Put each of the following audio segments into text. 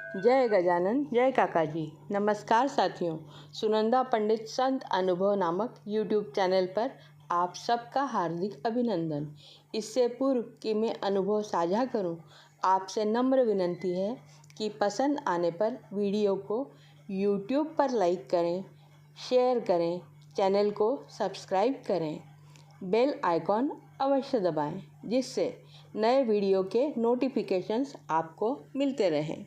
जय गजानन, जय काका जी। नमस्कार साथियों, सुनंदा पंडित संत अनुभव नामक YouTube चैनल पर आप सबका हार्दिक अभिनंदन। इससे पूर्व कि मैं अनुभव साझा करूं, आपसे नम्र विनंती है कि पसंद आने पर वीडियो को YouTube पर लाइक करें, शेयर करें, चैनल को सब्सक्राइब करें, बेल आइकॉन अवश्य दबाएं, जिससे नए वीडियो के नोटिफिकेशंस आपको मिलते रहें।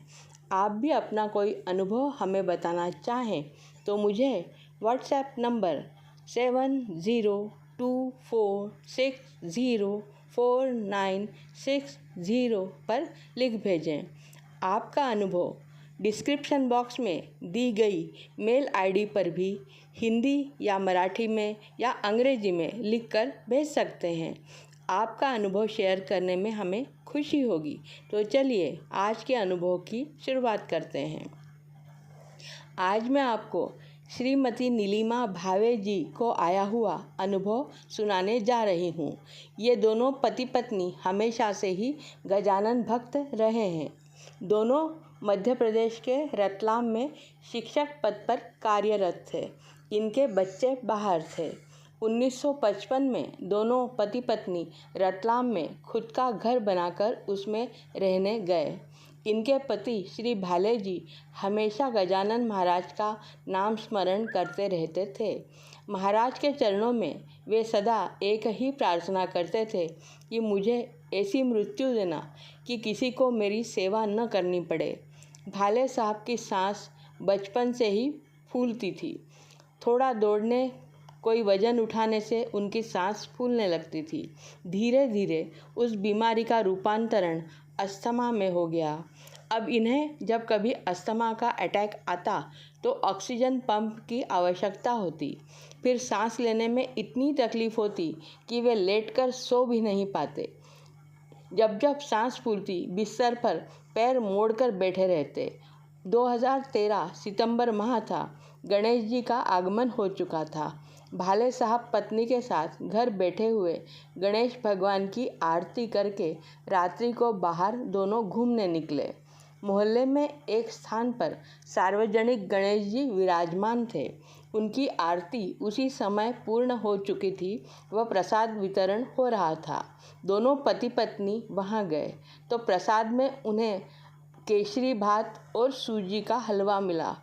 आप भी अपना कोई अनुभव हमें बताना चाहें तो मुझे व्हाट्सएप नंबर 7026049660 पर लिख भेजें। आपका अनुभव डिस्क्रिप्शन बॉक्स में दी गई मेल आईडी पर भी हिंदी या मराठी में या अंग्रेजी में लिखकर भेज सकते हैं। आपका अनुभव शेयर करने में हमें खुशी होगी। तो चलिए आज के अनुभव की शुरुआत करते हैं। आज मैं आपको श्रीमती नीलिमा भावे जी को आया हुआ अनुभव सुनाने जा रही हूँ। ये दोनों पति पत्नी हमेशा से ही गजानन भक्त रहे हैं। दोनों मध्य प्रदेश के रतलाम में शिक्षक पद पर कार्यरत थे। इनके बच्चे बाहर थे। 1955 में दोनों पति पत्नी रतलाम में खुद का घर बनाकर उसमें रहने गए। इनके पति श्री भाले जी हमेशा गजानन महाराज का नाम स्मरण करते रहते थे। महाराज के चरणों में वे सदा एक ही प्रार्थना करते थे कि मुझे ऐसी मृत्यु देना कि किसी को मेरी सेवा न करनी पड़े। भाले साहब की सांस बचपन से ही फूलती थी। थोड़ा दौड़ने, कोई वजन उठाने से उनकी सांस फूलने लगती थी। धीरे धीरे उस बीमारी का रूपांतरण अस्थमा में हो गया। अब इन्हें जब कभी अस्थमा का अटैक आता तो ऑक्सीजन पंप की आवश्यकता होती। फिर सांस लेने में इतनी तकलीफ होती कि वे लेटकर सो भी नहीं पाते। जब जब सांस फूलती बिस्तर पर पैर मोड़कर बैठे रहते। 2013 सितंबर माह था। गणेश जी का आगमन हो चुका था। भाले साहब पत्नी के साथ घर बैठे हुए गणेश भगवान की आरती करके रात्रि को बाहर दोनों घूमने निकले। मोहल्ले में एक स्थान पर सार्वजनिक गणेश जी विराजमान थे। उनकी आरती उसी समय पूर्ण हो चुकी थी। वह प्रसाद वितरण हो रहा था। दोनों पति पत्नी वहां गए तो प्रसाद में उन्हें केसरी भात और सूजी का हलवा मिला।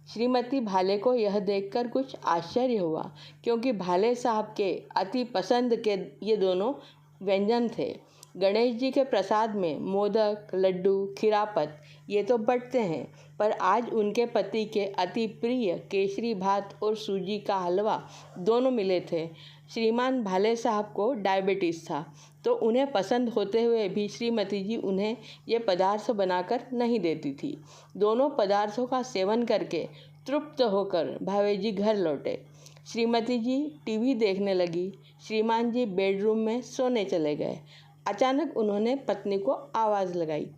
श्रीमती भाले को यह देखकर कुछ आश्चर्य हुआ, क्योंकि भाले साहब के अति पसंद के ये दोनों व्यंजन थे। गणेश जी के प्रसाद में मोदक, लड्डू, खीरापत ये तो बंटते हैं, पर आज उनके पति के अति प्रिय केसरी भात और सूजी का हलवा दोनों मिले थे। श्रीमान भाले साहब को डायबिटीज़ था, तो उन्हें पसंद होते हुए भी श्रीमती जी उन्हें ये पदार्थ बनाकर नहीं देती थी। दोनों पदार्थों का सेवन करके तृप्त होकर भावे जी घर लौटे। श्रीमती जी टीवी देखने लगी। श्रीमान जी बेडरूम में सोने चले गए। अचानक उन्होंने पत्नी को आवाज़ लगाई।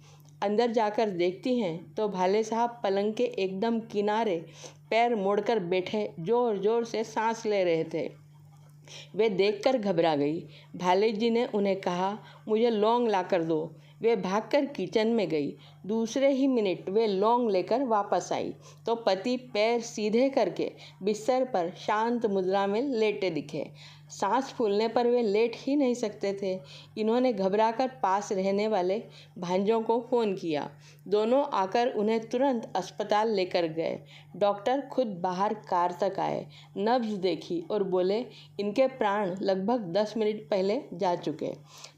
अंदर जाकर देखती हैं तो भाले साहब पलंग के एकदम किनारे पैर मोड़कर बैठे जोर जोर से सांस ले रहे थे। वे देखकर घबरा गई। भाले जी ने उन्हें कहा, मुझे लौंग ला कर दो। वे भागकर किचन में गई। दूसरे ही मिनट वे लौंग लेकर वापस आई तो पति पैर सीधे करके बिस्तर पर शांत मुद्रा में लेटे दिखे। सांस फूलने पर वे लेट ही नहीं सकते थे। इन्होंने घबराकर पास रहने वाले भांजों को फ़ोन किया। दोनों आकर उन्हें तुरंत अस्पताल लेकर गए। डॉक्टर खुद बाहर कार तक आए, नब्ज देखी और बोले इनके प्राण लगभग 10 मिनट पहले जा चुके।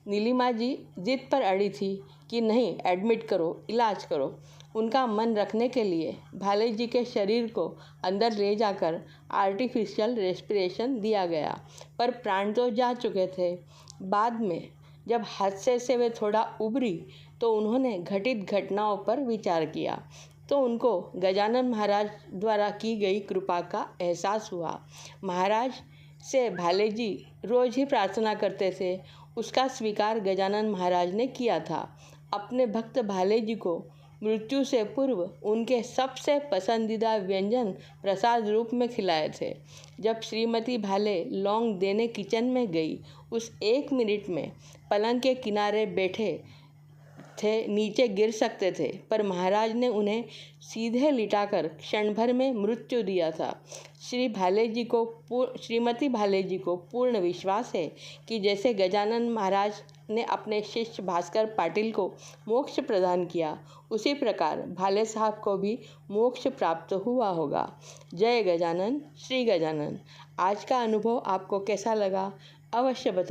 नीलिमा जी जिद पर अड़ी थी कि नहीं, एडमिट करो, इलाज करो। उनका मन रखने के लिए भाले जी के शरीर को अंदर ले जाकर आर्टिफिशियल रेस्पिरेशन दिया गया, पर प्राण तो जा चुके थे। बाद में जब हादसे से वे थोड़ा उबरी तो उन्होंने घटित घटनाओं पर विचार किया तो उनको गजानन महाराज द्वारा की गई कृपा का एहसास हुआ। महाराज से भाले जी रोज ही प्रार्थना करते थे। उसका स्वीकार गजानन महाराज ने किया था। अपने भक्त भाले जी को मृत्यु से पूर्व उनके सबसे पसंदीदा व्यंजन प्रसाद रूप में खिलाए थे। जब श्रीमती भाले लौंग देने किचन में गई, उस 1 मिनट में पलंग के किनारे बैठे थे नीचे गिर सकते थे, पर महाराज ने उन्हें सीधे लिटाकर क्षण भर में मृत्यु दिया था। श्रीमती भाले जी को पूर्ण विश्वास है कि जैसे गजानन महाराज ने अपने शिष्य भास्कर पाटिल को मोक्ष प्रदान किया, उसी प्रकार भाले साहब को भी मोक्ष प्राप्त हुआ होगा। जय गजानन, श्री गजानन। आज का अनुभव आपको कैसा लगा, अवश्य बताएं।